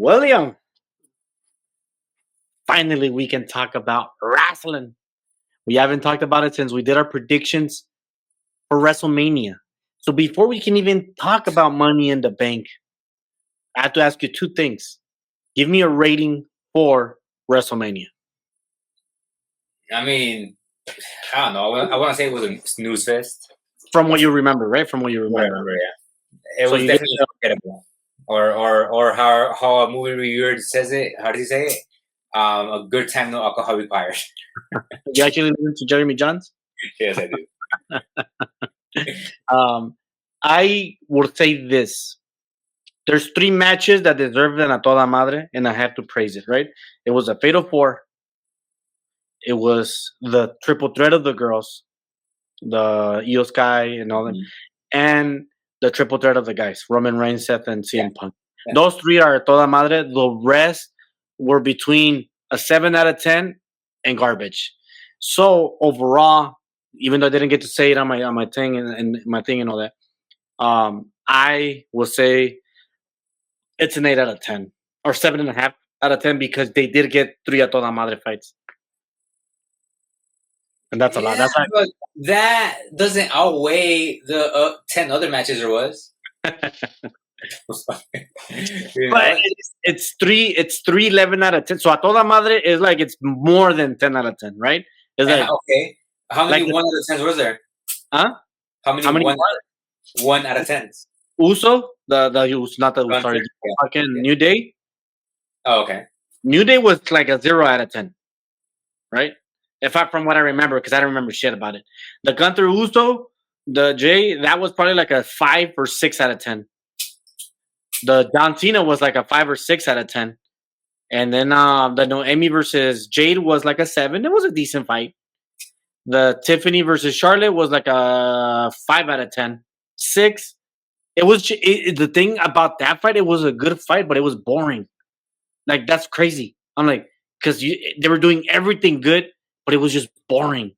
William, finally we can talk about wrestling. We haven't talked about it since we did our predictions for WrestleMania. So before we can even talk about Money in the Bank, I have to ask you two things. Give me a rating for WrestleMania. I mean, I don't know. I want to say it was a snooze fest. From what you remember, right? From what you remember. Whatever, yeah. It was definitely unforgettable. Or how a movie reviewer says it. How does he say it? A good time, no alcohol required. You actually listen to Jeremy Johns? Yes, I do. I would say this. There's three matches that deserve an a toda madre, and I have to praise it, right? It was a Fatal 4. It was the triple threat of the girls, the Io Sky and all them, and the triple threat of the guys, Roman Reigns, Seth, and CM Punk. Yeah. Those three are a toda madre. The rest were between a 7 out of 10 and garbage. So overall, even though I didn't get to say it on my thing and my thing and all that, I will say it's an 8 out of 10 or 7.5 out of 10 because they did get 3 a toda madre fights. And that's a lot. That's but that doesn't outweigh the 10 other matches there was. But it's 3 11 out of 10. So a toda madre is like it's more than 10 out of 10, right? It's like, okay. How many like 1 out of 10s was there? Huh? How many 1 out of 10s? Uso? The not the sorry, fucking New Day. Oh, okay. New Day was like a 0 out of 10. Right? From what I remember, because I don't remember shit about it. The Gunther Uso, the Jay, that was probably like a 5 or 6 out of 10. The John Cena was like a 5 or 6 out of 10. And then the Noemi versus Jade was like a 7. It was a decent fight. The Tiffany versus Charlotte was like a 5 out of 10. 6. It was the thing about that fight. It was a good fight, but it was boring. Like, that's crazy. I'm like, because they were doing everything good, but it was just boring.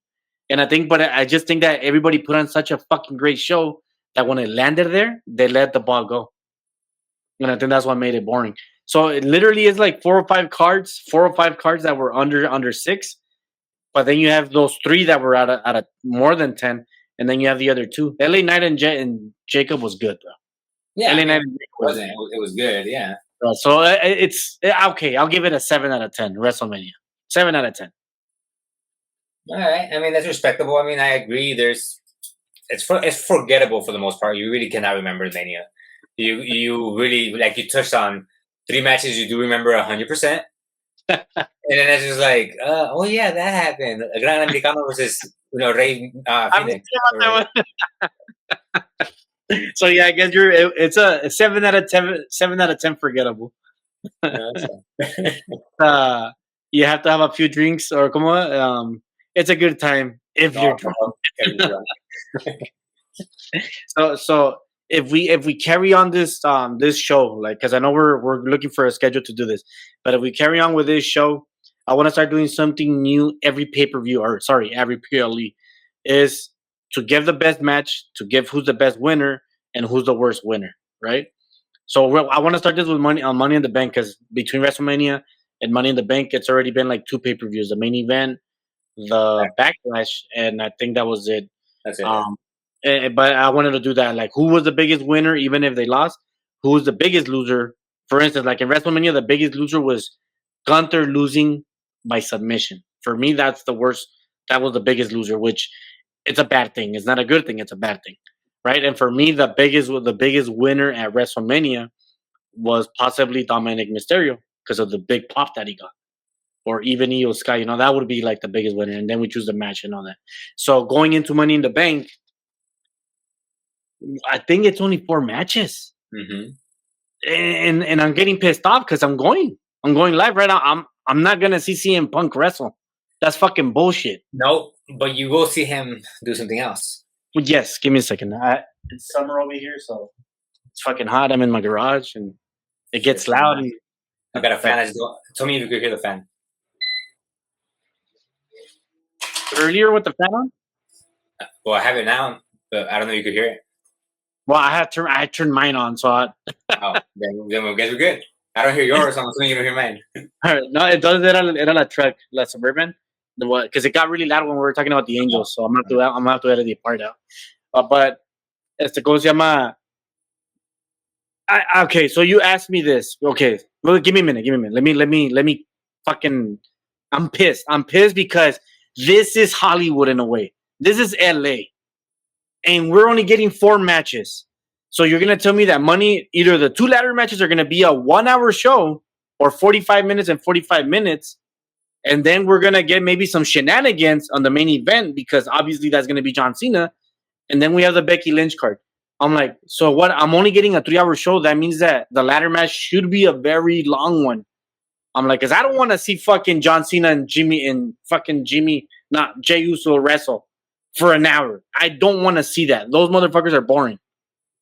And I just think that everybody put on such a fucking great show that when it landed there, they let the ball go. And I think that's what made it boring. So it literally is like 4 or 5 cards that were under 6. But then you have those 3 that were out of more than 10. And then you have the other 2. LA Knight and Jacob was good, bro. Yeah, LA Knight wasn't. It was good, yeah. So it's okay. I'll give it a 7 out of 10. WrestleMania, 7 out of 10. All right. I mean, that's respectable. I mean, I agree. It's forgettable for the most part. You really cannot remember Mania. You really, like you touched on 3 matches you do remember 100%. And then it's just like, oh yeah, that happened. Gran Americano versus Rey Phoenix. So yeah, I guess it's a 7 out of 10. 7 out of 10 forgettable. You have to have a few drinks or come on. It's a good time if you're drunk. So if we carry on this show, like, because I know we're looking for a schedule to do this, but if we carry on with this show, I want to start doing something new every pay-per-view, or sorry, every PLE, is to give the best match, to give who's the best winner and who's the worst winner, right? So I want to start this with Money in the Bank, because between WrestleMania and Money in the Bank, it's already been like 2 pay-per-views: the main event, the Backlash, and I think that was it. That's it. But I wanted to do that. Like, who was the biggest winner, even if they lost? Who was the biggest loser? For instance, like in WrestleMania, the biggest loser was Gunther losing by submission. For me, that's the worst. That was the biggest loser, which it's a bad thing. It's not a good thing. It's a bad thing, right? And for me, the biggest winner at WrestleMania was possibly Dominic Mysterio because of the big pop that he got. Or even Io Sky, that would be like the biggest winner. And then we choose the match and all that. So going into Money in the Bank, I think it's only 4 matches. Mm-hmm. And I'm getting pissed off because I'm going live right now. I'm not gonna see CM Punk wrestle. That's fucking bullshit. No, but you will see him do something else. Well, yes, give me a second. It's summer over here, so it's fucking hot. I'm in my garage and it gets loud. And I got a fan. Tell me if you could hear the fan. Earlier with the fan on? Well, I have it now, but I don't know if you could hear it. Well, I turned mine on, so then I guess we're good. I don't hear yours. I'm assuming you don't hear mine. No, entonces era la truck, la Suburban. Because it got really loud when we were talking about the Angels, so I'm gonna have to edit the part out. But ¿cómo se llama? Okay, so you asked me this. Okay, well, give me a minute. Let me fucking. I'm pissed. I'm pissed because this is Hollywood in a way. This is LA, and we're only getting 4 matches. So you're gonna tell me that money, either the 2 ladder matches are gonna be a 1-hour show or 45 minutes and 45 minutes, and then we're gonna get maybe some shenanigans on the main event because obviously that's gonna be John Cena, and then we have the Becky Lynch card. I'm like, so what? I'm only getting a 3-hour show. That means that the ladder match should be a very long one. I'm like, because I don't want to see fucking John Cena and not Jey Uso wrestle for an hour. I don't want to see that. Those motherfuckers are boring.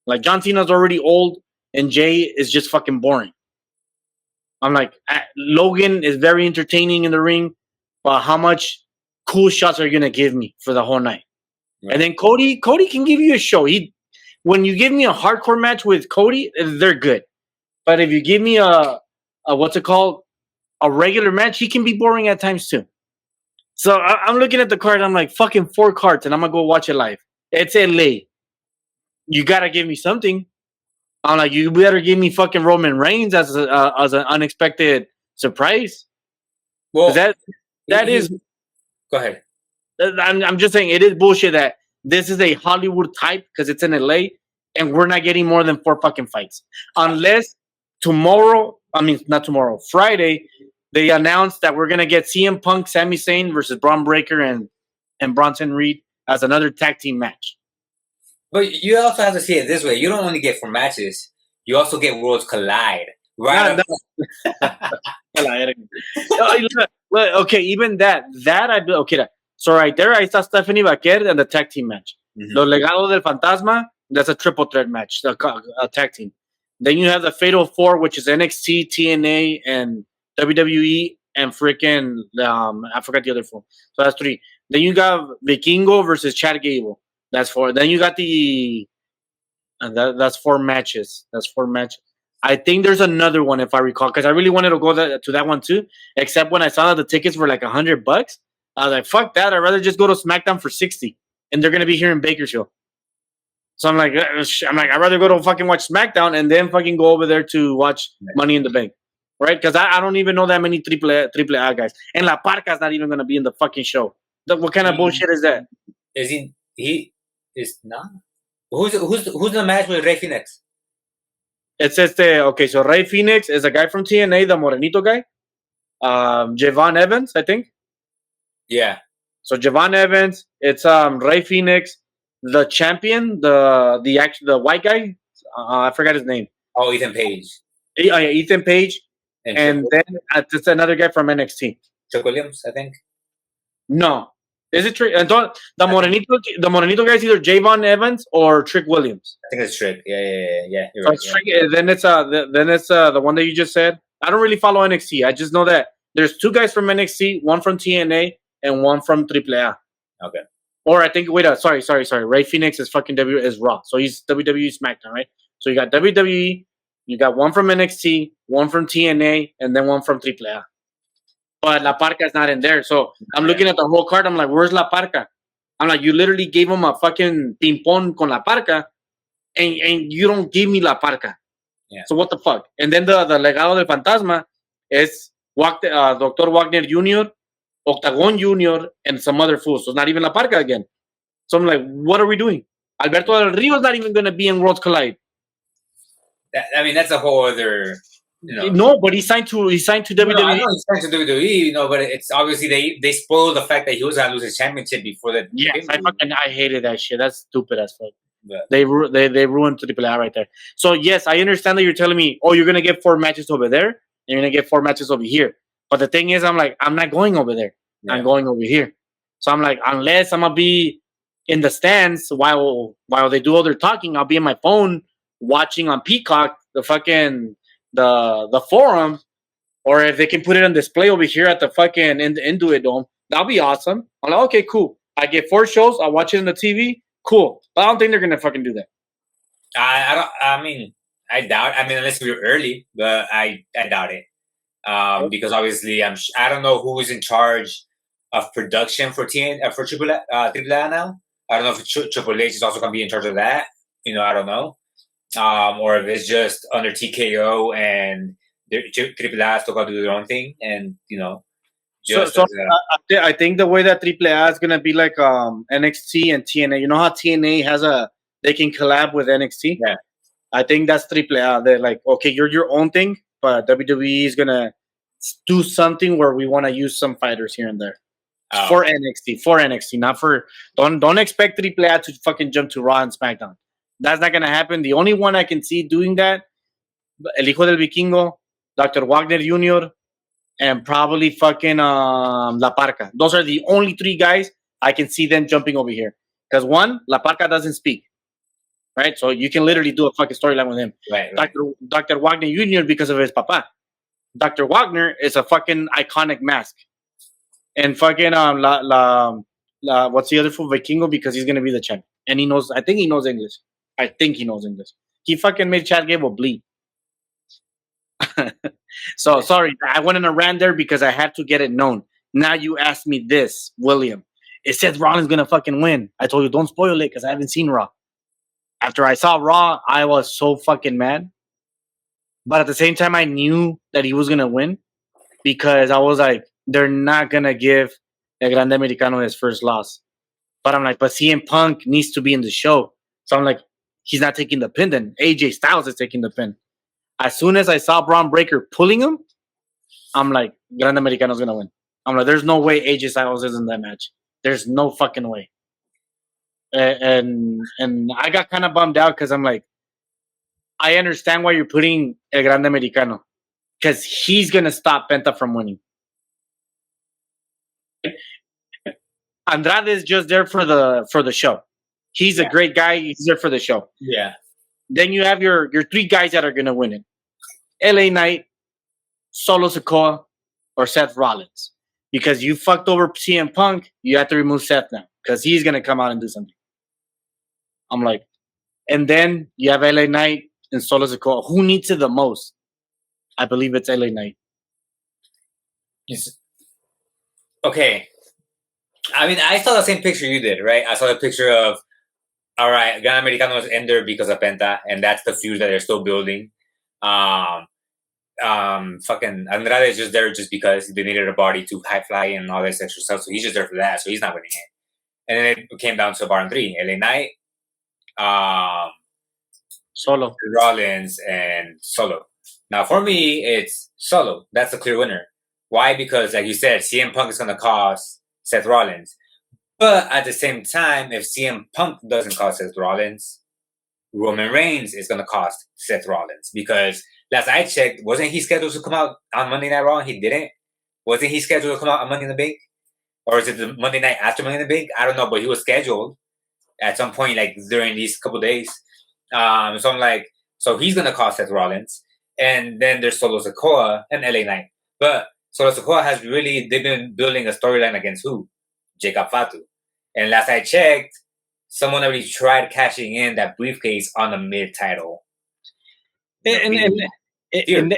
Like, John Cena's already old, and Jey is just fucking boring. I'm like, Logan is very entertaining in the ring, but how much cool shots are you gonna give me for the whole night? Right. And then Cody can give you a show. When you give me a hardcore match with Cody, they're good. But if you give me a what's it called, a regular match, he can be boring at times too. So I'm looking at the card. I'm like, fucking 4 cards, and I'm gonna go watch it live. It's LA. You gotta give me something. I'm like, you better give me fucking Roman Reigns as an unexpected surprise. Well, that is. Go ahead. I'm just saying it is bullshit that this is a Hollywood type because it's in LA, and we're not getting more than 4 fucking fights unless Friday, they announced that we're gonna get CM Punk, Sami Zayn versus Braun Breaker and Bronson Reed as another tag team match. But you also have to see it this way. You don't only get 4 matches. You also get Worlds Collide. Right? Okay, even that okay. So right there, I saw Stephanie Vaquer and the tag team match. Mm-hmm. Los Legados del Fantasma, that's a triple threat match, a tag team. Then you have the Fatal 4, which is NXT, TNA, and WWE, and freaking I forgot the other 4. So that's 3. Then you got Vikingo versus Chad Gable. That's 4. Then you got that's 4 matches. That's 4 matches. I think there's another one if I recall, because I really wanted to go to that one too. Except when I saw that the tickets were like $100, I was like, "Fuck that! I'd rather just go to SmackDown for $60, and they're gonna be here in Bakersfield." So I'm like, I'd rather go to fucking watch SmackDown and then fucking go over there to watch Money in the Bank, right? Because I don't even know that many AAA guys, and La Parca's not even gonna be in the fucking show. What kind of bullshit is that? Is he? He is not. Who's the match with Rey Fénix? It's okay. So Rey Fénix is a guy from TNA, the Morenito guy. Javon Evans, I think. Yeah. So Javon Evans. It's Rey Fénix, the champion, the white guy. I forgot his name. Oh, Ethan Page. Yeah, Ethan Page, and then it's another guy from NXT. Chuck Williams, I think. No. Is it Trick? The Morenito guy is either Javon Evans or Trick Williams. I think it's Trick. Yeah. You're right, Trick, then it's the one that you just said. I don't really follow NXT. I just know that there's 2 guys from NXT, one from TNA and one from AAA. Okay. Or I think sorry. Rey Fénix is Raw, so he's WWE SmackDown, right? So you got WWE, you got one from NXT, one from TNA, and then one from AAA. But La Parca is not in there. So I'm looking at the whole card. I'm like, where's La Parca? I'm like, you literally gave him a fucking ping-pong con La Parca, and you don't give me La Parca. Yeah. So what the fuck? And then the Legado del Fantasma is Dr. Wagner Jr., Octagon Jr., and some other fools. So it's not even La Parca again. So I'm like, what are we doing? Alberto Del Rio is not even going to be in Worlds Collide. That's a whole other... No, but he signed to WWE. No, I know he signed to WWE, but it's obviously they spoiled the fact that he was gonna lose his championship before that. Yes, I hated that shit. That's stupid as fuck. Yeah. They ruined AAA right there. So yes, I understand that you're telling me, oh, you're gonna get 4 matches over there, and you're gonna get 4 matches over here. But the thing is, I'm like, I'm not going over there. Yeah. I'm going over here. So I'm like, unless I'm gonna be in the stands while they do all their talking, I'll be on my phone watching on Peacock the fucking. The forum, or if they can put it on display over here at the fucking Intuit Dome, that'll be awesome. I'm like, okay, cool. I get 4 shows. I'll watch it on the TV. Cool. But I don't think they're gonna fucking do that. I I doubt. I mean, unless we're early, but I doubt it. Because obviously I don't know who is in charge of production for Triple A now. I don't know if Triple H is also gonna be in charge of that. I don't know. Or if it's just under TKO and Triple A still got to do their own thing, and I think the way that AAA is gonna be like NXT and TNA. You know how TNA they can collab with NXT. Yeah. I think that's AAA. They're like, okay, you're your own thing, but WWE is gonna do something where we want to use some fighters here and there for NXT, not for. Don't expect AAA to fucking jump to Raw and SmackDown. That's not gonna happen. The only one I can see doing that, El Hijo del Vikingo, Dr. Wagner Jr., and probably fucking La Parca. Those are the only three guys I can see them jumping over here. Because one, La Parca doesn't speak. Right? So you can literally do a fucking storyline with him. Right. Dr. Wagner Jr. because of his papa. Dr. Wagner is a fucking iconic mask. And fucking what's the other for Vikingo? Because he's gonna be the champ. And I think he knows English. He fucking made Chad Gable bleed. So sorry, I went on a rant there because I had to get it known. Now you asked me this, William. It says Rollins gonna fucking win. I told you don't spoil it because I haven't seen Raw. After I saw Raw, I was so fucking mad. But at the same time, I knew that he was gonna win because I was like, they're not gonna give El Grande Americano his first loss. But I'm like, but CM Punk needs to be in the show. So I'm like, he's not taking the pin then. AJ Styles is taking the pin. As soon as I saw Braun Breaker pulling him, I'm like, Grande Americano's gonna win. I'm like, there's no way AJ Styles is in that match. There's no fucking way. And I got kind of bummed out because I'm like, I understand why you're putting El Grande Americano because he's gonna stop Penta from winning. Andrade is just there for the show. He's a great guy. He's there for the show. Yeah. Then you have your three guys that are gonna win it: LA Knight, Solo Sikoa, or Seth Rollins. Because you fucked over CM Punk, you have to remove Seth now because he's gonna come out and do something. I'm like, and then you have LA Knight and Solo Sikoa. Who needs it the most? I believe it's LA Knight. Okay. I mean, I saw the same picture you did, right? I saw the picture of, all right, Gran Americano is in there because of Penta, and that's the feud that they're still building. Fucking Andrade is just there just because they needed a body to high fly and all this extra stuff, so he's just there for that, so he's not winning it. And then it came down to Baron 3, LA Knight, Solo, Rollins, and Solo. Now, for me, it's Solo. That's a clear winner. Why? Because, like you said, CM Punk is going to cost Seth Rollins. But at the same time, if CM Punk doesn't cost Seth Rollins, Roman Reigns is going to cost Seth Rollins. Because last I checked, wasn't he scheduled to come out on Monday Night Raw? He didn't. Wasn't he scheduled to come out on Monday in the Bank? Or is it the Monday night after Money in the Bank? I don't know, but he was scheduled at some point, like during these couple days. So I'm like, so he's gonna cost Seth Rollins, and then there's Solo Sikoa and LA Knight. But Solo Sikoa they've been building a storyline against who? Jacob Fatu. And last I checked, someone already tried cashing in that briefcase on the mid-title. And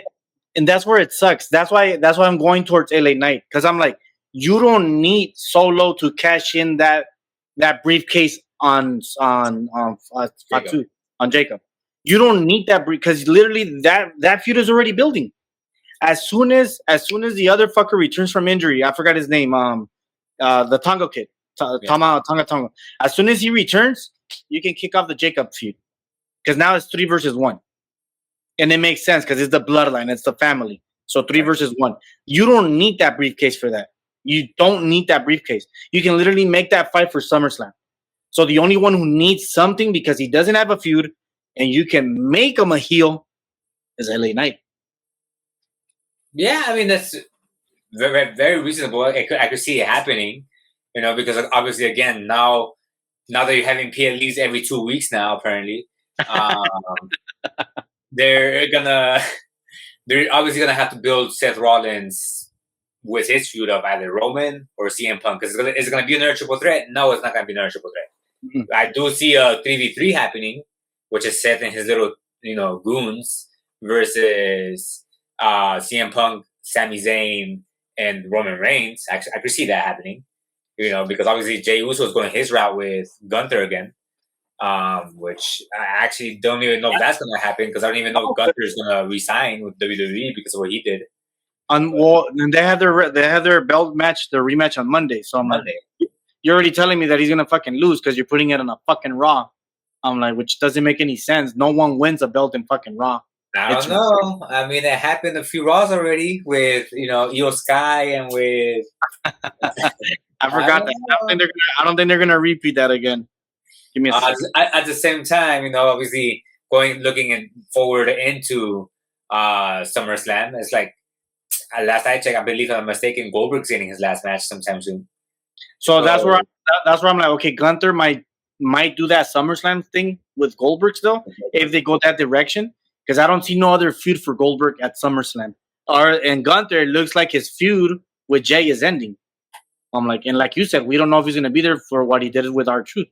that's where it sucks. That's why I'm going towards LA Knight because I'm like, you don't need Solo to cash in that briefcase on Fatu, on Jacob. You don't need that because literally that feud is already building. As soon as the other fucker returns from injury, I forgot his name. The Tonga kid, Tonga. As soon as he returns, you can kick off the Jacob feud because now it's 3 versus 1, and it makes sense because it's the bloodline, it's the family. So 3 versus 1. You don't need that briefcase for that. You don't need that briefcase. You can literally make that fight for SummerSlam. So the only one who needs something because he doesn't have a feud and you can make him a heel is LA Knight. Yeah, I mean, that's very, very reasonable. I could see it happening, because obviously, again, now that you're having PLEs every 2 weeks now, apparently, they're obviously gonna have to build Seth Rollins with his feud of either Roman or CM Punk. Because is it gonna be another triple threat? No, it's not gonna be another triple threat. Mm-hmm. I do see a 3v3 happening, which is Seth and his little goons versus CM Punk, Sami Zayn, and Roman Reigns. Actually, I could see that happening. Because obviously Jey Uso is going his route with Gunther again, which I actually don't even know if that's going to happen because I don't even know if Gunther is going to resign with WWE because of what he did. Well, and they have their belt match, their rematch on Monday. So I'm Monday. Like, you're already telling me that he's gonna fucking lose because you're putting it on a fucking Raw. I'm like, which doesn't make any sense. No one wins a belt in fucking Raw. I don't know. I mean, it happened a few Raws already with Io Sky and with. I forgot that. I don't think they're gonna repeat that again. Give me a second. At the same time, obviously looking forward into SummerSlam, it's like. Last I checked, I believe I'm mistaken, Goldberg's getting his last match sometime soon. So that's where I'm like, okay, Gunther might do that SummerSlam thing with Goldberg still if they go that direction, because I don't see no other feud for Goldberg at SummerSlam. And Gunther, it looks like his feud with Jey is ending. I'm like, and like you said, we don't know if he's gonna be there for what he did with R-Truth.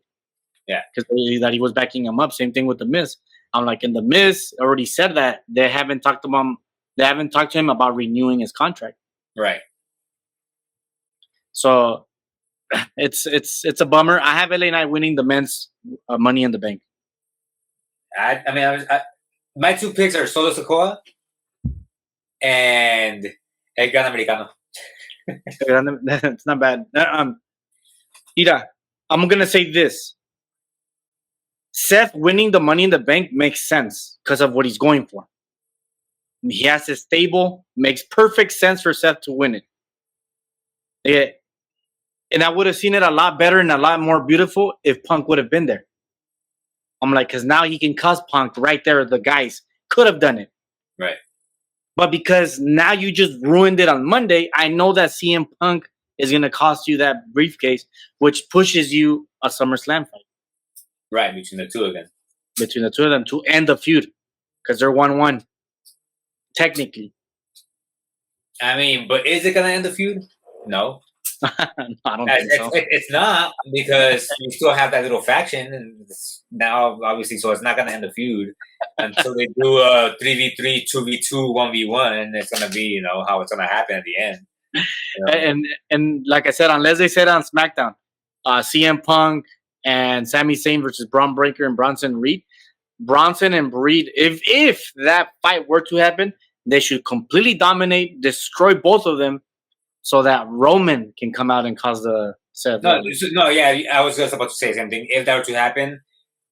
Yeah, because that he was backing him up. Same thing with the Miz. I'm like, and the Miz already said that they haven't talked to him. They haven't talked to him about renewing his contract. Right. So it's a bummer. I have LA Knight winning the men's Money in the Bank. My two picks are Solo Sikoa and El Gran Americano. It's not bad. Ira, I'm gonna say this. Seth winning the Money in the Bank makes sense because of what he's going for. He has his stable. Makes perfect sense for Seth to win it. Yeah. And I would have seen it a lot better and a lot more beautiful if Punk would have been there. I'm like, because now he can cuss Punk right there. The guys could have done it. Right. But because now you just ruined it on Monday, I know that CM Punk is going to cost you that briefcase, which pushes you a SummerSlam fight. Right, between the two of them. Between the two of them to end the feud. Because they're 1-1. Technically. I mean, but is it going to end the feud? No. I don't think so. It's not, because you still have that little faction, and now obviously, so it's not going to end the feud until they do a 3v3, 2v2, 1v1, and it's going to be, how it's going to happen at the end. And like I said, unless they said on SmackDown, CM Punk and Sami Zayn versus Braun Breaker and Bronson Reed, if that fight were to happen, they should completely dominate, destroy both of them, so that Roman can come out and cause the Seth. Yeah, I was just about to say something. If that were to happen,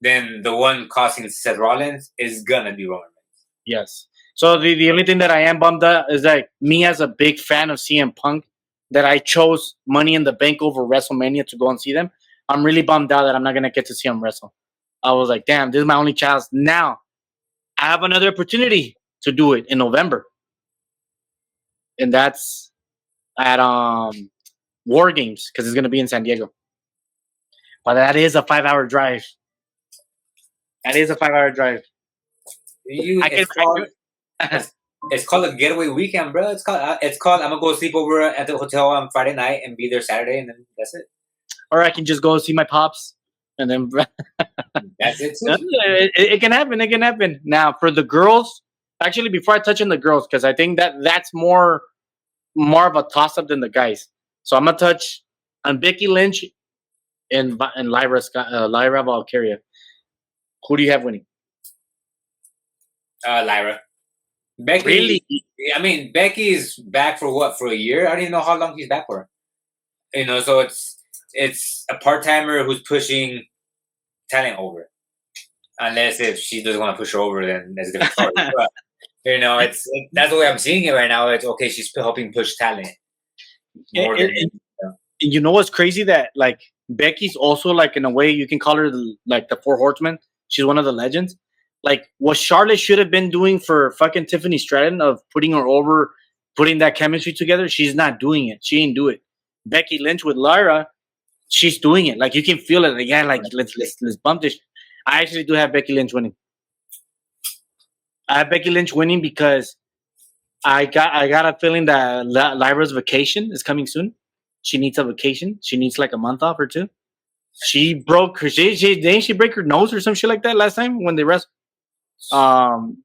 then the one causing Seth Rollins is gonna be Roman Reigns. Yes. So the only thing that I am bummed out is that me as a big fan of CM Punk, that I chose Money in the Bank over WrestleMania to go and see them. I'm really bummed out that I'm not gonna get to see him wrestle. I was like, damn, this is my only chance. Now I have another opportunity to do it in November, and that's at War Games, because it's going to be in San Diego. But that is a 5-hour drive. It's called a getaway weekend, bro. It's called I'm going to go sleep over at the hotel on Friday night and be there Saturday, and then that's it. Or I can just go see my pops, and then that's it too. It can happen. Now, for the girls, actually, before I touch on the girls, because I think that's more of a toss-up than the guys. So I'm going to touch on Becky Lynch and Lyra Valkyria. Who do you have winning? Lyra. Becky. Really? I mean, Becky's back for what? For a year? I don't even know how long he's back for. So it's a part-timer who's pushing talent over. Unless if she doesn't want to push her over, then that's a different story. But, that's the way I'm seeing it right now. It's okay. She's helping push talent. You know what's crazy? That like Becky's also, like, in a way you can call her like the Four Horsemen. She's one of the legends. Like what Charlotte should have been doing for fucking Tiffany Stratton of putting her over, putting that chemistry together. She's not doing it. She ain't do it. Becky Lynch with Lyra, she's doing it. Like you can feel it. Like, yeah, like let's bump this. I actually do have Becky Lynch winning. I have Becky Lynch winning because I got a feeling that Lyra's vacation is coming soon. She needs a vacation. She needs like a month off or two. She broke her. Didn't she break her nose or some shit like that last time when they wrestled?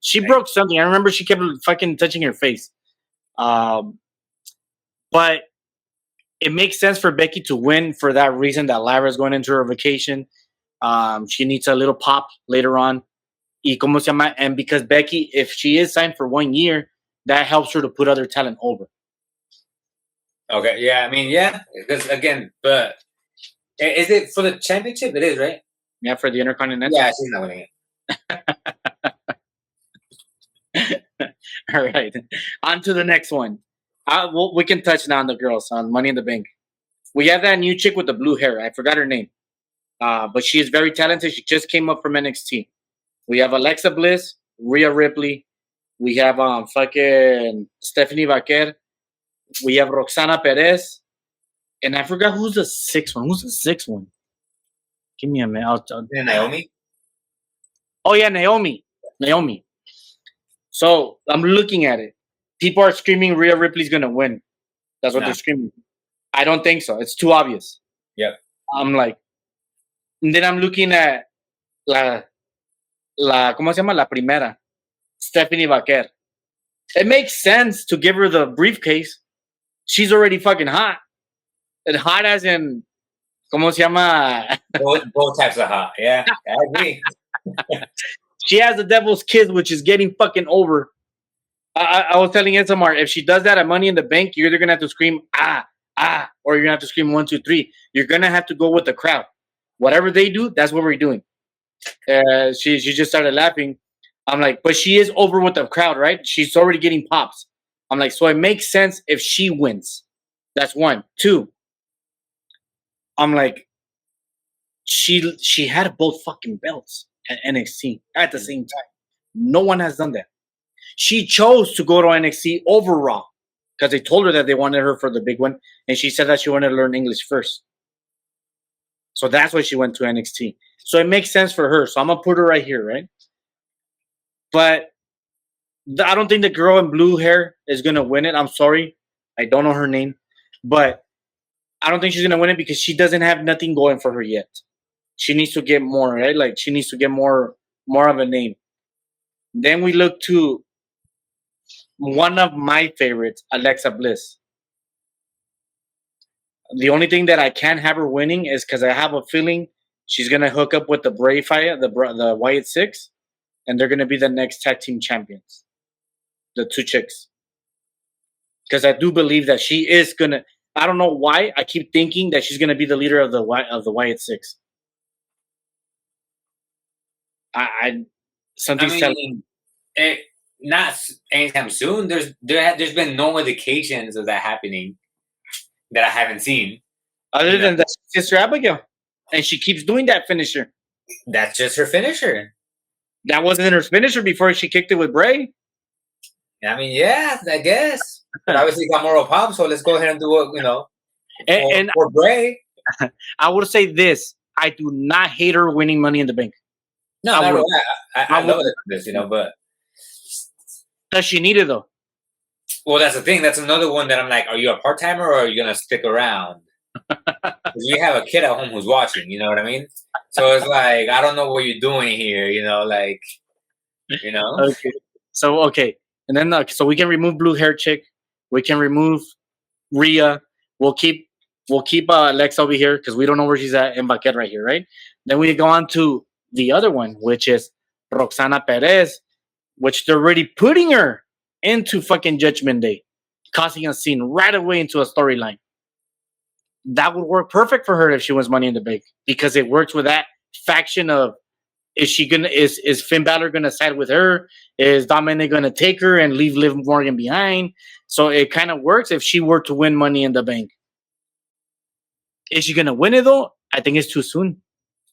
She broke something. I remember she kept fucking touching her face. But it makes sense for Becky to win for that reason that Lyra's going into her vacation. She needs a little pop later on. Y como se llama? And because Becky, if she is signed for 1 year, that helps her to put other talent over. Okay, yeah, I mean, yeah, because again, but is it for the championship? It is, right? Yeah, for the Intercontinental. Yeah, she's not winning it. All right, on to the next one. We can touch now on the girls on Money in the Bank. We have that new chick with the blue hair. I forgot her name, but she is very talented. She just came up from NXT. We have Alexa Bliss, Rhea Ripley. We have fucking Stephanie Vaquer. We have Roxana Perez. And I forgot who's the sixth one. Who's the sixth one? Give me a minute. Naomi? Oh, yeah, Naomi. So I'm looking at it. People are screaming Rhea Ripley's going to win. That's what they're screaming. I don't think so. It's too obvious. Yep. I'm like, and then I'm looking at ¿cómo se llama? La primera. Stephanie Vaquer. It makes sense to give her the briefcase. She's already fucking hot. And hot as in, ¿cómo se llama? Both types of hot. Yeah, I agree. She has the devil's kiss, which is getting fucking over. I was telling Isamar, if she does that at Money in the Bank, you're either going to have to scream, or you're going to have to scream 1, 2, 3. You're going to have to go with the crowd. Whatever they do, that's what we're doing. She just started laughing. I'm like, but she is over with the crowd, right? She's already getting pops. I'm like, so it makes sense if she wins. That's 1. 2. I'm like, she had both fucking belts at NXT at the same time. No one has done that. She chose to go to NXT over Raw because they told her that they wanted her for the big one, and she said that she wanted to learn English first. So that's why she went to NXT. So it makes sense for her. So I'm gonna put her right here, right? But I don't think the girl in blue hair is gonna win it. I'm sorry, I don't know her name, but I don't think she's gonna win it because she doesn't have nothing going for her yet. She needs to get more, right? Like she needs to get more of a name. Then we look to one of my favorites, Alexa Bliss. The only thing that I can't have her winning is because I have a feeling she's gonna hook up with the Bray Fire, the Wyatt Six, and they're gonna be the next tag team champions, the two chicks. Because I do believe that she is gonna. I don't know why I keep thinking that she's gonna be the leader of the Wyatt Six. Something's telling me. Not anytime soon. There's been no indications of that happening that I haven't seen. Other than that, Sister Abigail, and she keeps doing that finisher. That's just her finisher. That wasn't her finisher before she kicked it with Bray. I mean, yeah, I guess. But obviously, got moral pop, so let's go ahead and do it. For Bray. I would say this: I do not hate her winning Money in the Bank. No, I love this, but does she need it though? Well, that's the thing. That's another one that I'm like, are you a part timer or are you gonna stick around? Because we have a kid at home who's watching. You know what I mean? So it's like I don't know what you're doing here. Okay. So and then so we can remove blue hair chick. We can remove Rhea. We'll keep Alexa over here because we don't know where she's at in Vaquer right here, right? Then we go on to the other one, which is Roxana Perez, which they're already putting her into fucking Judgment Day, causing a scene right away into a storyline. That would work perfect for her if she wins Money in the Bank because it works with that faction of is Finn Balor gonna side with her? Is Dominic gonna take her and leave Liv Morgan behind? So it kind of works if she were to win Money in the Bank. Is she gonna win it though? I think it's too soon.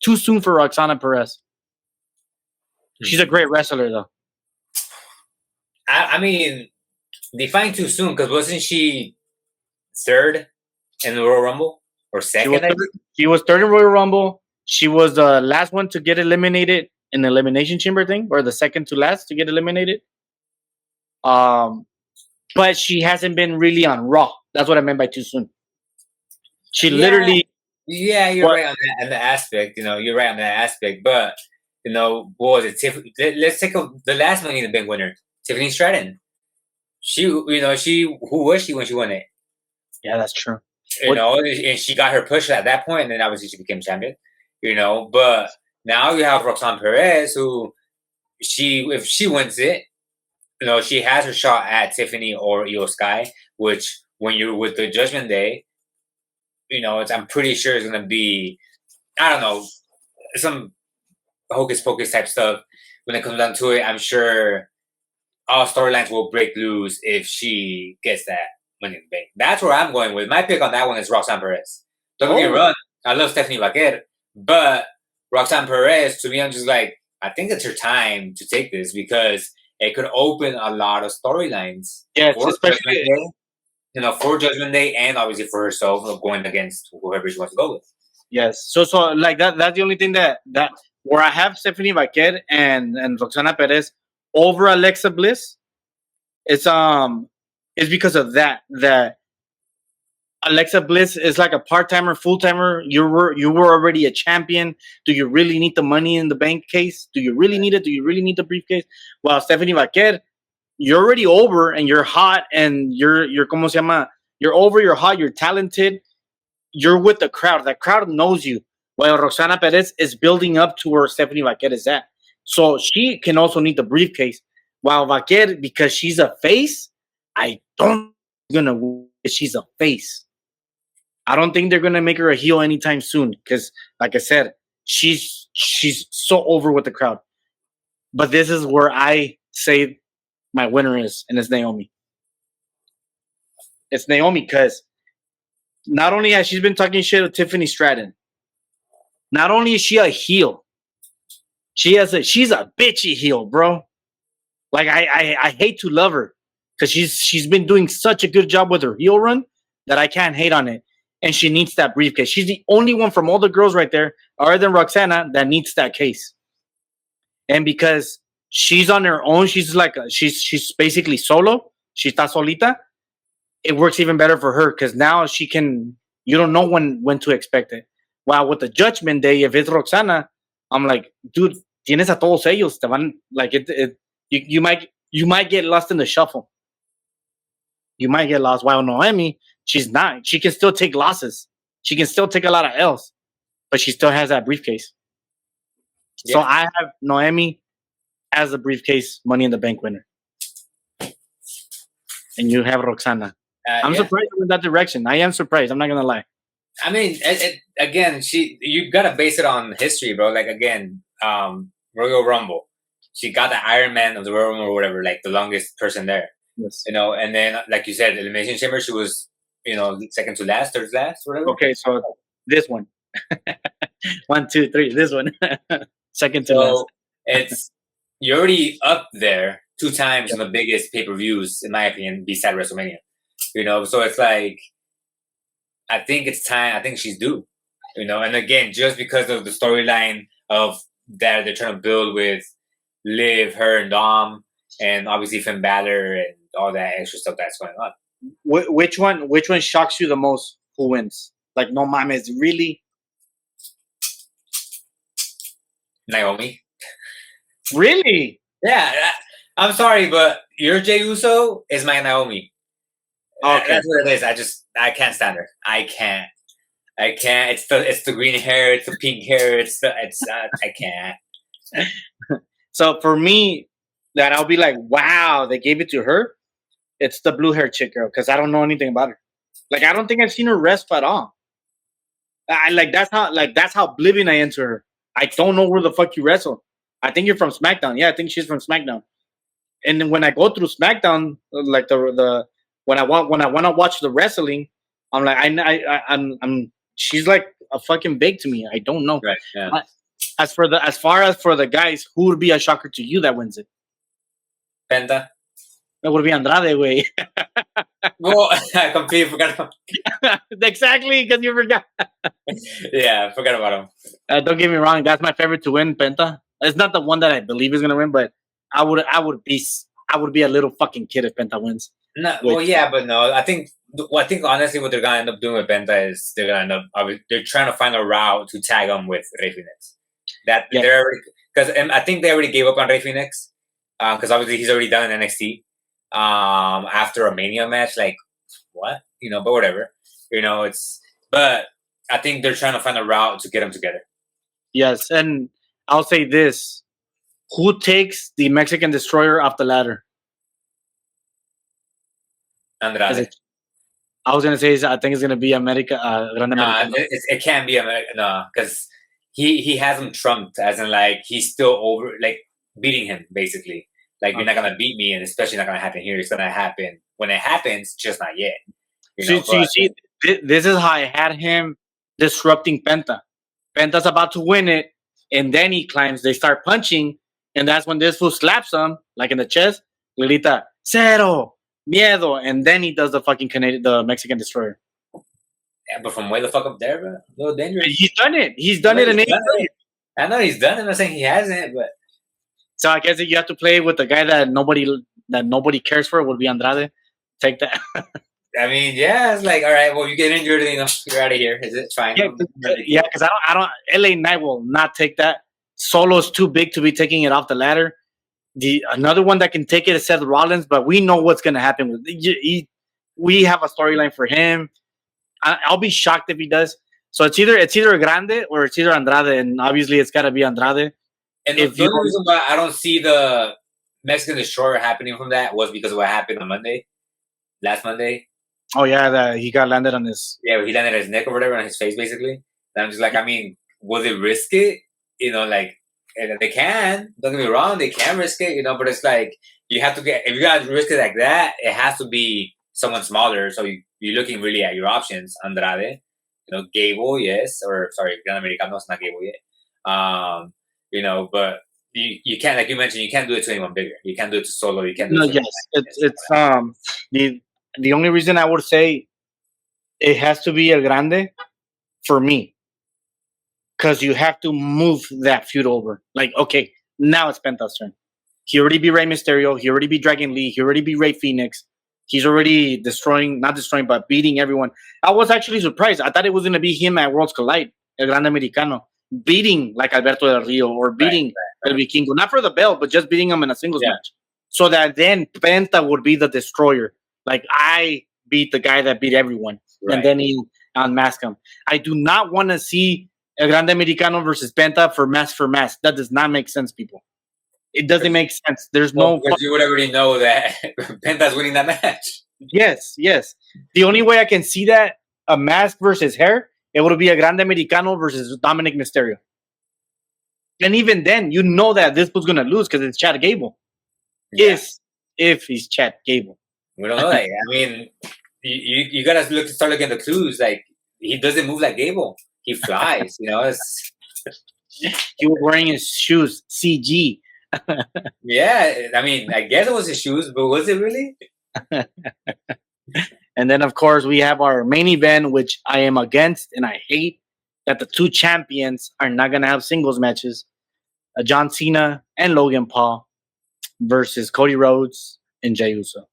Too soon for Roxana Perez. She's a great wrestler though. I mean, define too soon because wasn't she third in the Royal Rumble or second? She was third in Royal Rumble. She was the last one to get eliminated in the Elimination Chamber thing, or the second to last to get eliminated. But she hasn't been really on Raw. That's what I meant by too soon. She literally. Yeah, you're right on that aspect. You're right on that aspect. But what was it? Let's take the last Money in the Bank winner, Tiffany Stratton. Who was she when she won it? Yeah, that's true. And she got her push at that point, and then obviously she became champion. But now you have Roxanne Perez, who if she wins it, she has her shot at Tiffany or Io Sky. Which when you're with the Judgment Day, I'm pretty sure it's gonna be, I don't know, some hocus pocus type stuff. When it comes down to it, I'm sure all storylines will break loose if she gets that Money in the Bank. That's where I'm going with. My pick on that one is Roxanne Perez. Don't get me wrong, I love Stephanie Vaquer, but Roxanne Perez, to me, I'm just like, I think it's her time to take this because it could open a lot of storylines. Yes, especially for Judgment Day and obviously for herself going against whoever she wants to go with. Yes. So like that's the only thing that where I have Stephanie Vaquer and Roxana Perez over Alexa Bliss, it's because of that Alexa Bliss is like a part-timer, full-timer. You were already a champion. Do you really need the Money in the Bank case? Do you really need it? Do you really need the briefcase? Well, Stephanie Vaquer, you're already over and you're hot and you're ¿cómo se llama? You're over, you're hot, you're talented. You're with the crowd. That crowd knows you. While Roxana Perez is building up to where Stephanie Vaquer is at. So she can also need the briefcase. While Vaquer, because she's a face, I don't think gonna win. She's a face. I don't think they're gonna make her a heel anytime soon. Because, like I said, she's so over with the crowd. But this is where I say my winner is, and it's Naomi. It's Naomi because not only has she been talking shit with Tiffany Stratton, not only is she a heel, she's a bitchy heel, bro. Like I hate to love her because she's been doing such a good job with her heel run that I can't hate on it. And she needs that briefcase. She's the only one from all the girls right there, other than Roxana, that needs that case. And because she's on her own, she's basically solo. She está solita. It works even better for her because now she can. You don't know when to expect it. While with the Judgment Day, if it's Roxana, I'm like, dude, tienes a todos ellos. Te van like it. You might get lost in the shuffle. You might get lost. While Noemi, she's not. She can still take losses. She can still take a lot of L's, but she still has that briefcase. Yeah. So I have Noemi as a briefcase Money in the Bank winner, and you have Roxana. I'm surprised in that direction. I am surprised. I'm not gonna lie. I mean, again, you gotta base it on history, bro. Like again, Royal Rumble. She got the Iron Man of the Royal Rumble or whatever, like the longest person there. Yes. And then like you said, Elimination Chamber, she was, second to last, third last, whatever. Okay, so this one. 1, 2, 3. This one. Second to last. You're already up there 2 times on the biggest pay-per-views, in my opinion, beside WrestleMania. So it's like, I think it's time. I think she's due. And again, just because of the storyline of that they're trying to build with Liv, her, and Dom, and obviously Finn Balor and all that extra stuff that's going on. Which one shocks you the most? Who wins? Like, no mames, really? Naomi. Really? Yeah. I'm sorry, but your Jey Uso is my Naomi. Okay. That's what it is. I can't stand her. I can't. It's the green hair. It's the pink hair. I can't. So for me, that I'll be like, wow, they gave it to her. It's the blue hair chick girl because I don't know anything about her. Like I don't think I've seen her wrestle at all. That's how oblivion I am to her. I don't know where the fuck you wrestle. I think you're from SmackDown. Yeah, I think she's from SmackDown. And then when I go through SmackDown, like when I want to watch the wrestling, I'm like I'm she's like a fucking big to me. I don't know. Right. Yeah. As far as for the guys, who would be a shocker to you that wins it? Penta. That would be Andrade, way. Well, I completely forgot about exactly, because you forgot. Yeah, I forgot about him. Don't get me wrong, that's my favorite to win, Penta. It's not the one that I believe is gonna win, but I would be a little fucking kid if Penta wins. No, well, yeah, but no. I think honestly, what they're gonna end up doing with Penta is they're trying to find a route to tag him with Rey Fénix. because I think they already gave up on Rey Phoenix because obviously he's already done in NXT after a Mania match. Like what, but whatever, but I think they're trying to find a route to get them together. Yes, and I'll say this: who takes the Mexican Destroyer off the ladder? Andrade. I was gonna say I think it's gonna be America. It can't be America. No, because he has him trumped, as in like he's still over, like beating him basically. Like you're not gonna beat me, and especially not gonna happen here. It's gonna happen when it happens, just not yet. You see, this is how I had him disrupting Penta. Penta's about to win it, and then he climbs. They start punching, and that's when this fool slaps him, like in the chest. Lilita, cero, miedo, and then he does the fucking the Mexican Destroyer. Yeah, but from way the fuck up there, bro, a little dangerous. He's done it. He's done it in AEW. I know he's done it. I'm not saying he hasn't, but so I guess if you have to play with the guy that nobody cares for, would be Andrade. Take that. I mean, yeah, it's like, all right, well, you get injured, you're out of here. Is it fine? Yeah, because I don't. LA Knight will not take that. Solo's too big to be taking it off the ladder. Another one that can take it is Seth Rollins, but we know what's going to happen with. We have a storyline for him. I'll be shocked if he does. So it's either Grande or it's either Andrade, and obviously it's got to be Andrade. And the only reason why I don't see the Mexican Destroyer happening from that was because of what happened on last Monday. Oh yeah, he got landed on his. Yeah, he landed on his neck or whatever, on his face basically. And I'm just like, I mean, will they risk it? Like they can. Don't get me wrong, they can risk it. But it's like you have to if you gotta risk it like that, it has to be someone smaller. So you're looking really at your options. Andrade, Gable, yes, or sorry, Gran Americano is not Gable yet. But you can't, like you mentioned, you can't do it to anyone bigger. You can't do it to Solo. You can't do it to it's the only reason I would say it has to be El Grande for me, because you have to move that feud over. Like, okay, now it's Penta's turn. He already beat Rey Mysterio. He already beat Dragon Lee. He already beat Rey Phoenix. He's already not destroying, but beating everyone. I was actually surprised. I thought it was going to be him at Worlds Collide, El Grande Americano, beating like Alberto Del Rio or beating El Vikingo. Not for the belt, but just beating him in a singles match. So that then Penta would be the destroyer. Like, I beat the guy that beat everyone. Right. And then he unmask him. I do not want to see El Grande Americano versus Penta for mask. That does not make sense, people. It doesn't make sense. There's no... Because you would already know that Penta's winning that match. Yes. The only way I can see that, a mask versus hair, it would be a Grande Americano versus Dominic Mysterio. And even then, you know that this was going to lose because it's Chad Gable. Yeah. If he's Chad Gable. We don't know that. I mean, you gotta start looking at the clues. Like, he doesn't move like Gable. He flies. He was wearing his shoes. CG. Yeah, I mean, I guess it was his shoes, but was it really? And then, of course, we have our main event, which I am against, and I hate that the two champions are not gonna have singles matches. John Cena and Logan Paul versus Cody Rhodes and Jey Uso.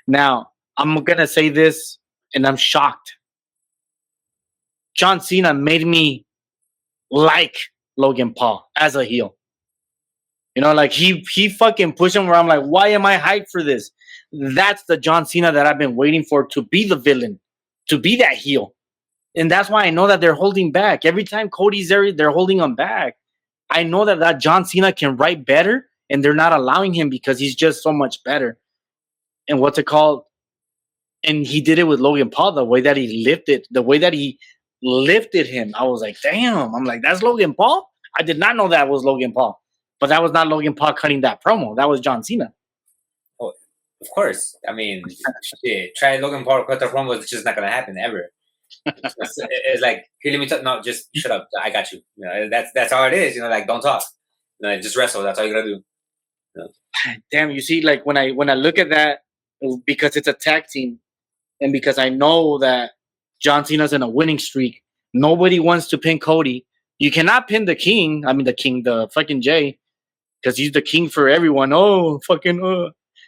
Now, I'm going to say this, and I'm shocked. John Cena made me like Logan Paul as a heel. Like he fucking pushed him where I'm like, why am I hyped for this? That's the John Cena that I've been waiting for, to be the villain, to be that heel. And that's why I know that they're holding back. Every time Cody's there, they're holding him back. I know that John Cena can write better, and they're not allowing him because he's just so much better. And what's it called? And he did it with Logan Paul, the way that he lifted him. I was like, damn. I'm like, that's Logan Paul? I did not know that was Logan Paul. But that was not Logan Paul cutting that promo. That was John Cena. Oh, of course. I mean, try Logan Paul cut the promo. It's just not going to happen ever. It's like, hey, let me talk. No, just shut up. I got you. That's how it is. Like, don't talk. Just wrestle. That's all you got to do. Damn, you see, like when I look at that, because it's a tag team, and because I know that John Cena's in a winning streak, nobody wants to pin Cody. You cannot pin the king. I mean, the fucking Jay, because he's the king for everyone. Oh, fucking.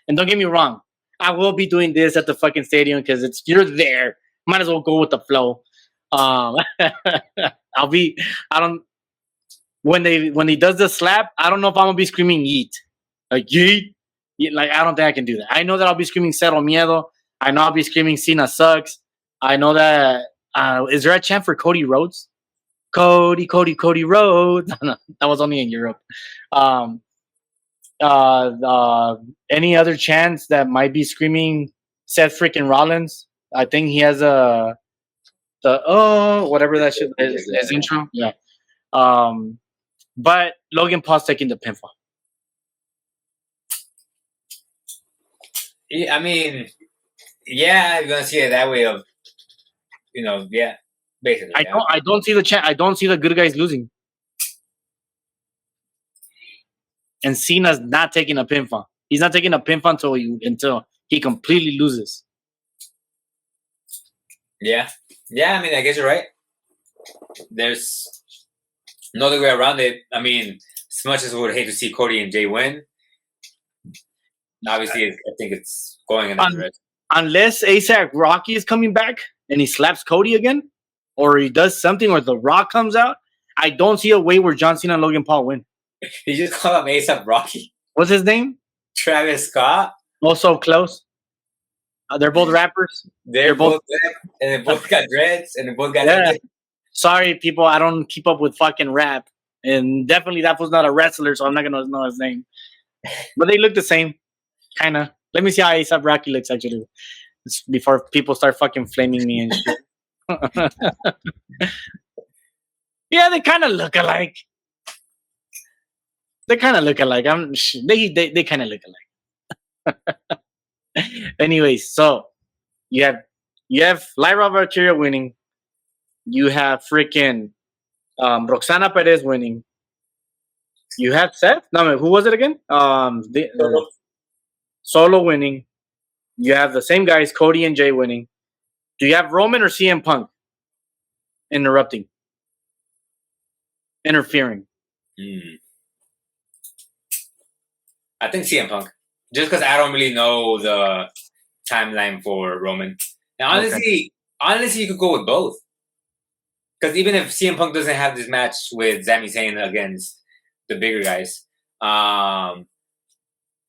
And don't get me wrong, I will be doing this at the fucking stadium because you're there. Might as well go with the flow. when he does the slap, I don't know if I'm gonna be screaming yeet, like yeet. Like I don't think I can do that. I know that I'll be screaming Cero Miedo. I know I'll be screaming Cena sucks. I know that. Is there a chant for Cody Rhodes? Cody Rhodes. No, that was only in Europe. Um, any other chants that might be screaming Seth freaking Rollins? I think he has the whatever that shit is his intro. Yeah. But Logan Paul's taking the pinfall. Yeah, I mean, yeah, you're gonna see it that way of, yeah, basically. I don't see the I don't see the good guys losing. And Cena's not taking a pinfall. He's not taking a pinfall until he completely loses. Yeah. I mean, I guess you're right. There's no other way around it. I mean, as much as we would hate to see Cody and Jay win, obviously, I think it's going in that direction. Unless ASAP Rocky is coming back and he slaps Cody again, or he does something, or The Rock comes out, I don't see a way where John Cena and Logan Paul win. You just call him ASAP Rocky? What's his name? Travis Scott. Also close. They're both rappers. They're both and they both got dreads, and they both got. Yeah. Sorry, people, I don't keep up with fucking rap, and definitely that was not a wrestler, so I'm not gonna know his name. But they look the same, kind of. Let me see how ASAP Rocky looks actually, before people start fucking flaming me and shit. Yeah, they kind of look alike. They kind of look alike. They kind of look alike. Anyways, so you have Lyra Valkyria winning. You have freaking Roxana Perez winning. You have Seth. No, who was it again? Solo winning. You have the same guys, Cody and Jay winning. Do you have Roman or CM Punk interfering? I think CM Punk, just because I don't really know the timeline for Roman. Now, honestly, you could go with both. Because even if CM Punk doesn't have this match with Sami Zayn against the bigger guys,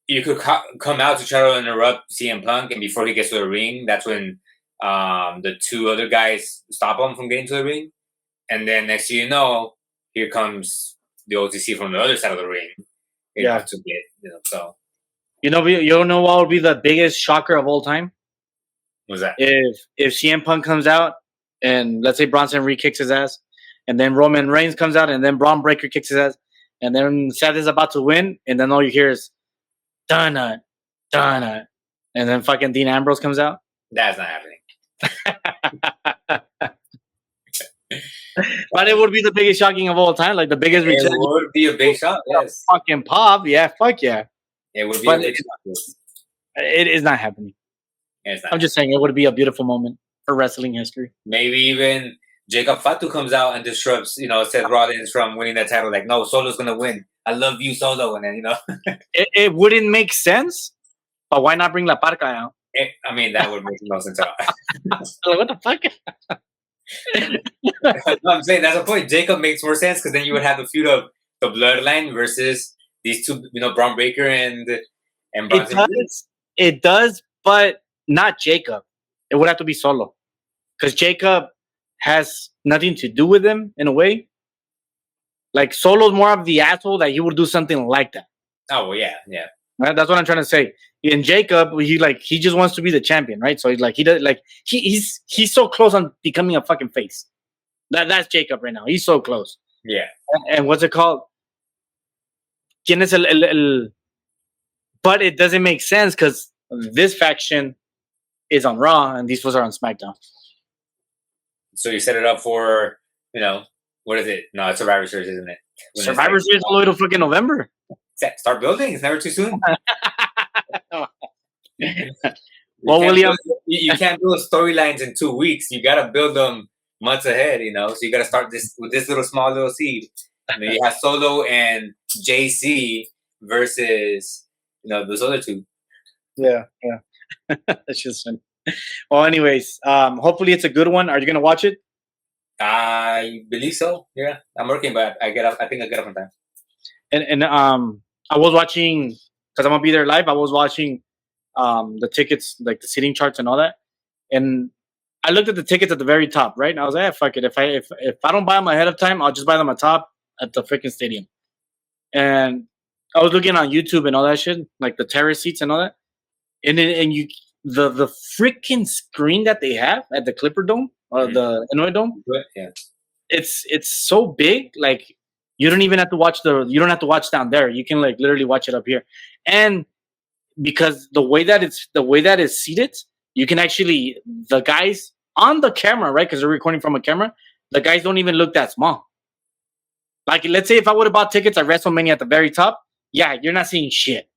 you could come out to try to interrupt CM Punk, and before he gets to the ring, that's when the two other guys stop him from getting to the ring. And then next thing you know, here comes the OTC from the other side of the ring. To get, so. You know what would be the biggest shocker of all time? What's that? If CM Punk comes out, and let's say Bronson Reed kicks his ass, and then Roman Reigns comes out, and then Braun Breaker kicks his ass, and then Seth is about to win, and then all you hear is Donut, and then fucking Dean Ambrose comes out. That's not happening. But it would be the biggest shocking of all time, like the biggest return. It would be a big shock. Yes. Fucking pop, yeah, fuck yeah. It would be a big shock. It is not happening. I'm just saying it would be a beautiful moment for wrestling history. Maybe even Jacob Fatu comes out and disrupts, Seth Rollins from winning that title. Like, no, Solo's gonna win. I love you, Solo, and then it wouldn't make sense. But why not bring La Parca out? I mean, that would make no sense at all. What the fuck? No, I'm saying that's the point. Jacob makes more sense because then you would have the feud of the Bloodline versus these two, Braun Breaker and Bronson. It does, but not Jacob. It would have to be Solo, because Jacob has nothing to do with him in a way. Like Solo's more of the asshole that he would do something like that. Oh well, yeah. Right? That's what I'm trying to say. In Jacob, he just wants to be the champion, right? So he's so close on becoming a fucking face. That's Jacob right now. He's so close. Yeah. And what's it called? ¿Quién es el? But it doesn't make sense because this faction is on Raw and these ones are on SmackDown. So you set it up for, what is it? No, it's Survivor Series, isn't it? Survivor Series all the way to fucking November. Start building. It's never too soon. Well, William, you can't build storylines in 2 weeks. You gotta build them months ahead. So you gotta start this with this small little seed. And then you have Solo and JC versus those other two. Yeah. That's just funny. Well, anyways, hopefully it's a good one. Are you gonna watch it? I believe so. Yeah, I'm working, but I get up. I think I get up on time. And I was watching because I'm gonna be there live. I was watching the tickets, like the seating charts and all that, and I looked at the tickets at the very top, right? And I was like, fuck it. If I don't buy them ahead of time, I'll just buy them at top at the freaking stadium. And I was looking on YouTube and all that shit, like the terrace seats and all that. And you the freaking screen that they have at the Clipper Dome or the Illinois Dome, Yeah, it's so big. Like you don't have to watch down there. You can like literally watch it up here, and because the way that it's seated, you can actually the guys on the camera, right? Because they're recording from a camera. The guys don't even look that small. Like let's say if I would have bought tickets at WrestleMania at the very top, yeah, you're not seeing shit.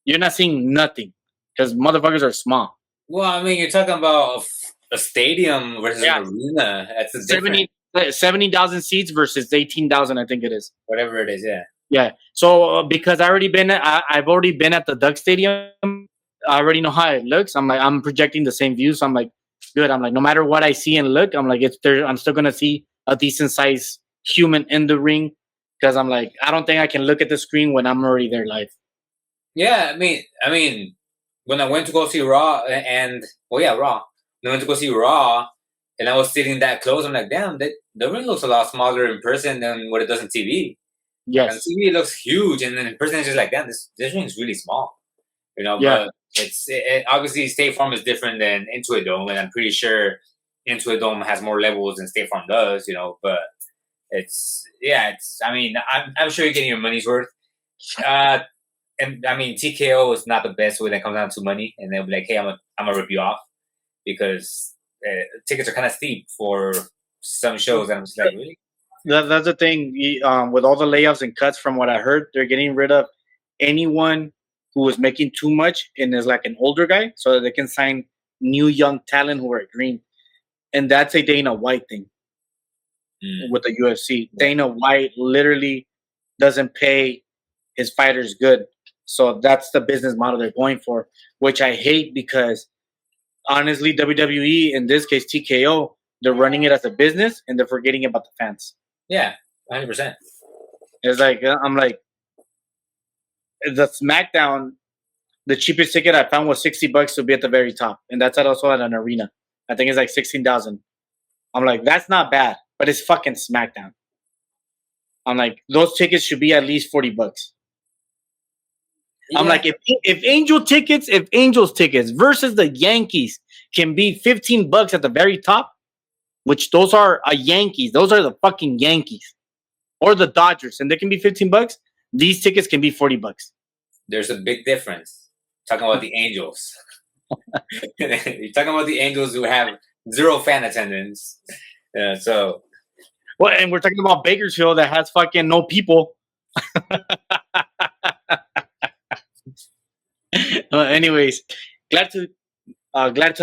You're not seeing nothing because motherfuckers are small. well, I mean, you're talking about a stadium versus Yeah. an arena. That's a different 70,000 seats versus 18,000, I think it is. whatever it is. Yeah. Yeah. So because I've already been at the Duck Stadium. I already know how it looks. I'm projecting the same view. So I'm like, good. I'm like, no matter what I see and look, I'm like, it's there. I'm still gonna see a decent sized human in the ring because I'm like, I don't think I can look at the screen when I'm already there live. Yeah, I mean, when I went to go see Raw Raw. When I went to go see Raw, and I was sitting that close, I'm like, damn, the ring looks a lot smaller in person than what it does on TV. Yes. And TV looks huge, and then in person it's just like, damn, this ring is really small. Yeah. But obviously State Farm is different than Intuit Dome, and I'm pretty sure Intuit Dome has more levels than State Farm does. But I mean, I'm sure you're getting your money's worth. And I mean, TKO is not the best when it comes down to money, and they'll be like, "Hey, I'm gonna rip you off," because tickets are kind of steep for some shows, and I'm just like, really? That's the thing. With all the layoffs and cuts, from what I heard, they're getting rid of anyone who is making too much and is like an older guy, so that they can sign new young talent who are green. And that's a Dana White thing with the UFC. Dana White literally doesn't pay his fighters good, so that's the business model they're going for, which I hate because honestly, WWE in this case TKO, they're running it as a business and they're forgetting about the fans. Yeah, 100%. It's like I'm like the SmackDown. The cheapest ticket I found was $60 to be at the very top, and that's also at an arena. I think it's like 16,000. I'm like, that's not bad, but it's fucking SmackDown. I'm like, those tickets should be at least $40. Yeah. I'm like, if Angels tickets versus the Yankees can be $15 at the very top, which those are Yankees, those are the fucking Yankees, or the Dodgers, and they can be $15. These tickets can be $40. There's a big difference. Talking about the Angels. You're talking about the Angels who have 0 fan attendance. So. Well, and we're talking about Bakersfield that has fucking no people. Anyways, glad to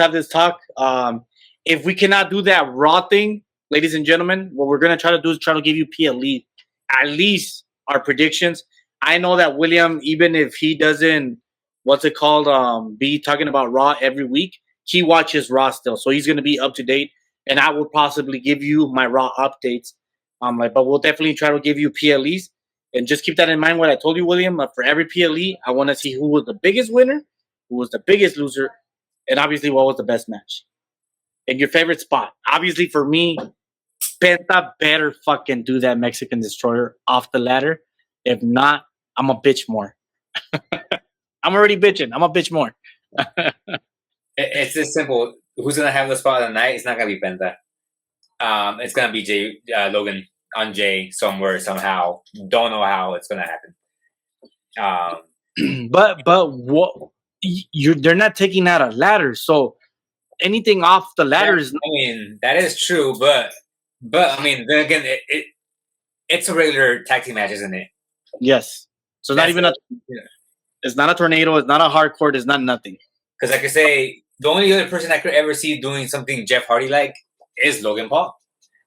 have this talk. If we cannot do that Raw thing, ladies and gentlemen, what we're gonna try to do is try to give you at least our predictions. I know that William, even if he doesn't, be talking about Raw every week, he watches Raw still, so he's gonna be up to date. And I will possibly give you my Raw updates. But we'll definitely try to give you PLEs. And just keep that in mind what I told you, William. For every PLE, I want to see who was the biggest winner, who was the biggest loser, and obviously what was the best match. And your favorite spot. Obviously for me, Penta better fucking do that Mexican Destroyer off the ladder. If not, I'm a bitch more. I'm already bitching. I'm a bitch more. It's just simple. Who's going to have the spot of the night? It's not going to be Penta. It's going to be Logan on Jay somewhere, somehow. Don't know how it's going to happen. But what they're not taking out a ladder, so anything off the ladder is. I mean, that is true, but I mean, then again, it's a regular tag team match, isn't it? Yes. So not even it's not a tornado. It's not a hardcore. It's not nothing. Because like I say, the only other person I could ever see doing something Jeff Hardy like is Logan Paul.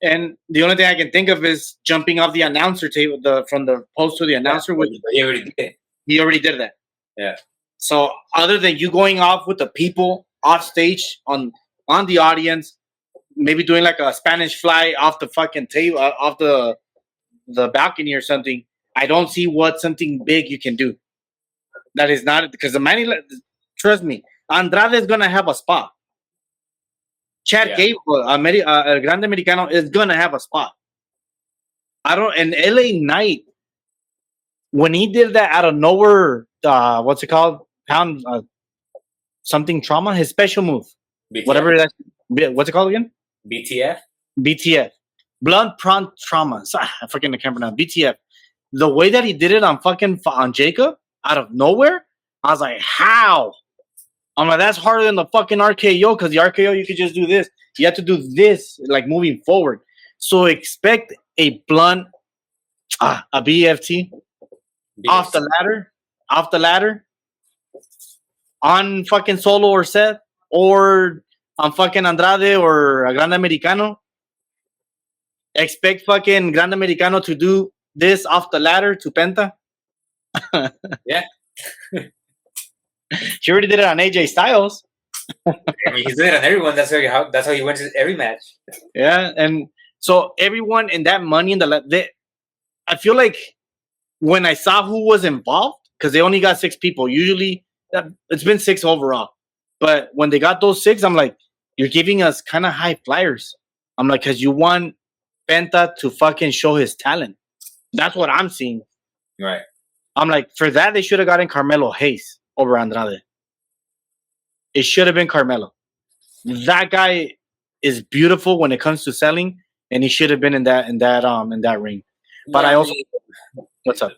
And the only thing I can think of is jumping off the announcer table, from the post to the announcer. Which he already did. He already did that. Yeah. So other than you going off with the people off stage on the audience, maybe doing like a Spanish fly off the fucking table, off the balcony or something. I don't see what something big you can do. That is not because the Manny. Trust me, Andrade is gonna have a spot. Chad Gable, El Grande Americano is gonna have a spot. I don't. And LA Knight, when he did that out of nowhere, what's it called? Pound something trauma. His special move, BTF? whatever that. What's it called again? BTF. BTF. Blunt prompt trauma. I fucking can't pronounce BTF. The way that he did it on Jacob out of nowhere, I was like, how? I'm like, that's harder than the fucking RKO because the RKO you could just do this. You have to do this, like moving forward. So expect a blunt, a BFT off the ladder, on fucking Solo or Seth, or on fucking Andrade or a Grande Americano. Expect fucking Grande Americano to do this off the ladder to Penta. Yeah. She already did it on AJ Styles. I mean, he's doing it on everyone. That's how he wins every match. Yeah, and so everyone in that Money in the I feel like when I saw who was involved, because they only got 6 people. Usually, it's been 6 overall. But when they got those 6, I'm like, you're giving us kind of high flyers. I'm like, because you want Penta to fucking show his talent. That's what I'm seeing. Right. I'm like, for that, they should have gotten Carmelo Hayes over Andrade. It should have been Carmelo. That guy is beautiful when it comes to selling, and he should have been in that ring. But yeah, I also, what's up?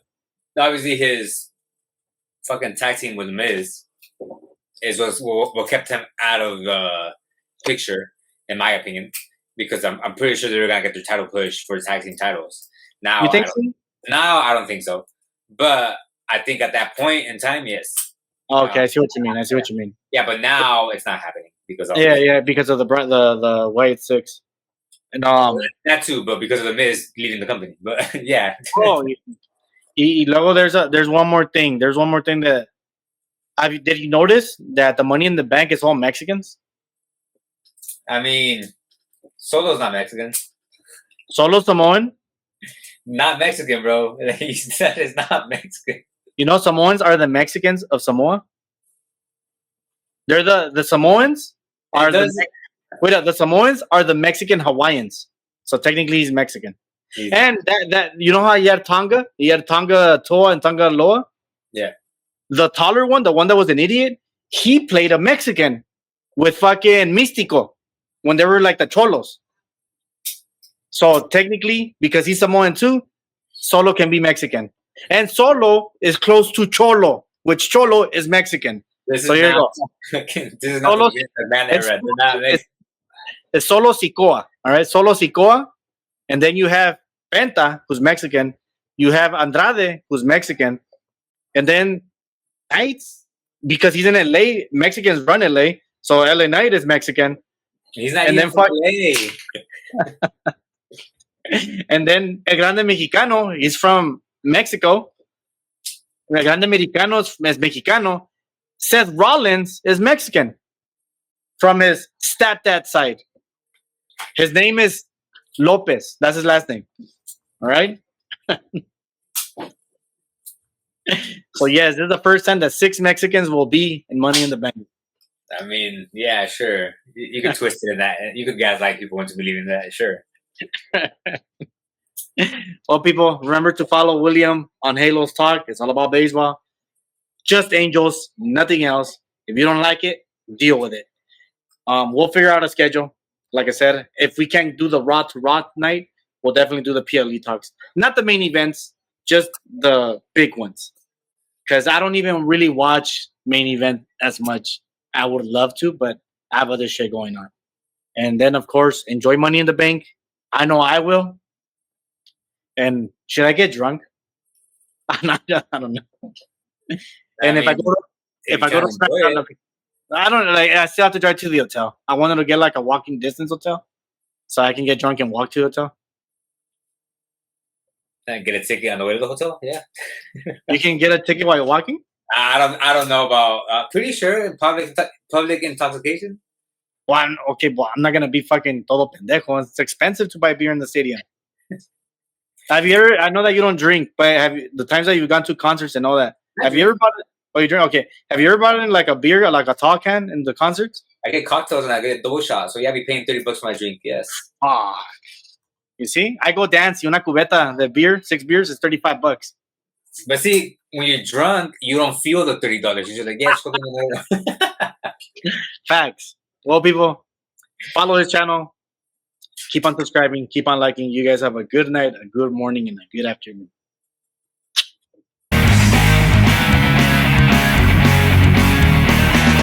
Obviously, his fucking tag team with Miz is what kept him out of the picture, in my opinion, because I'm pretty sure they're gonna get their title push for the tag team titles. Now, You think so? Now I don't think so, but I think at that point in time, yes. Okay, I see what you mean. Yeah, but now it's not happening because of because of the White 6, and that too, but because of the Miz leaving the company. But yeah. Luego there's one more thing. There's one more thing that did you notice that the Money in the Bank is all Mexicans? I mean, Solo's not Mexican. Solo Samoan? Not Mexican, bro. He said it's not Mexican. You know, Samoans are the Mexicans of They're the Samoans are the Samoans are the Mexican Hawaiians. So technically, he's Mexican. And that you know how you had Tonga Toa and Tonga Loa. Yeah. The taller one, the one that was an idiot, he played a Mexican with fucking Místico when they were like the Cholos. So technically, because he's Samoan too, Solo can be Mexican. And Solo is close to Cholo, which Cholo is Mexican. So here you go. This is not Solo, the man era. It's Solo Sikoa. All right, Solo Sikoa. And then you have Penta, who's Mexican. You have Andrade, who's Mexican. And then Knights, because he's in LA, Mexicans run LA. So LA Knight is Mexican. He's not even from LA. And then El Grande Mexicano, he's from Mexico. El Grande Americano is Mexicano. Seth Rollins is Mexican from his stepdad side. His name is Lopez. That's his last name. All right. So yes, this is the first time that 6 Mexicans will be in Money in the Bank. I mean, yeah, sure. You could twist it in that. You could gaslight people into believing that. Sure. Well, people, remember to follow William on Halo's Talk. It's all about baseball. Just Angels, nothing else. If you don't like it, deal with it. We'll figure out a schedule. Like I said, if we can't do the Raw to Raw night, we'll definitely do the PLE talks. Not the main events, just the big ones. Because I don't even really watch main event as much. I would love to, but I have other shit going on. And then, of course, enjoy Money in the Bank. I know I will. And should I get drunk? I don't know. And if I go to SmackDown, I don't like. I still have to drive to the hotel. I wanted to get like a walking distance hotel, so I can get drunk and walk to the hotel. And get a ticket on the way to the hotel. Yeah, you can get a ticket while you're walking. I don't know about. Pretty sure public intoxication. Okay, well, I'm not gonna be fucking todo pendejo. It's expensive to buy beer in the stadium. Have you ever? I know that you don't drink, but have you, the times that you've gone to concerts and all that? Have you ever bought it? Oh, you drink? Okay. Have you ever bought in like a beer, like a tall can in the concerts? I get cocktails and I get a double shot, so yeah, I'll be paying $30 for my drink. Yes. Ah, you see, I go dance. Una cubeta, the beer, 6 beers is $35. But see, when you're drunk, you don't feel the $30. You're just like, yes. Facts. Well, people, follow his channel. Keep on subscribing. Keep on liking. You guys have a good night, a good morning, and a good afternoon.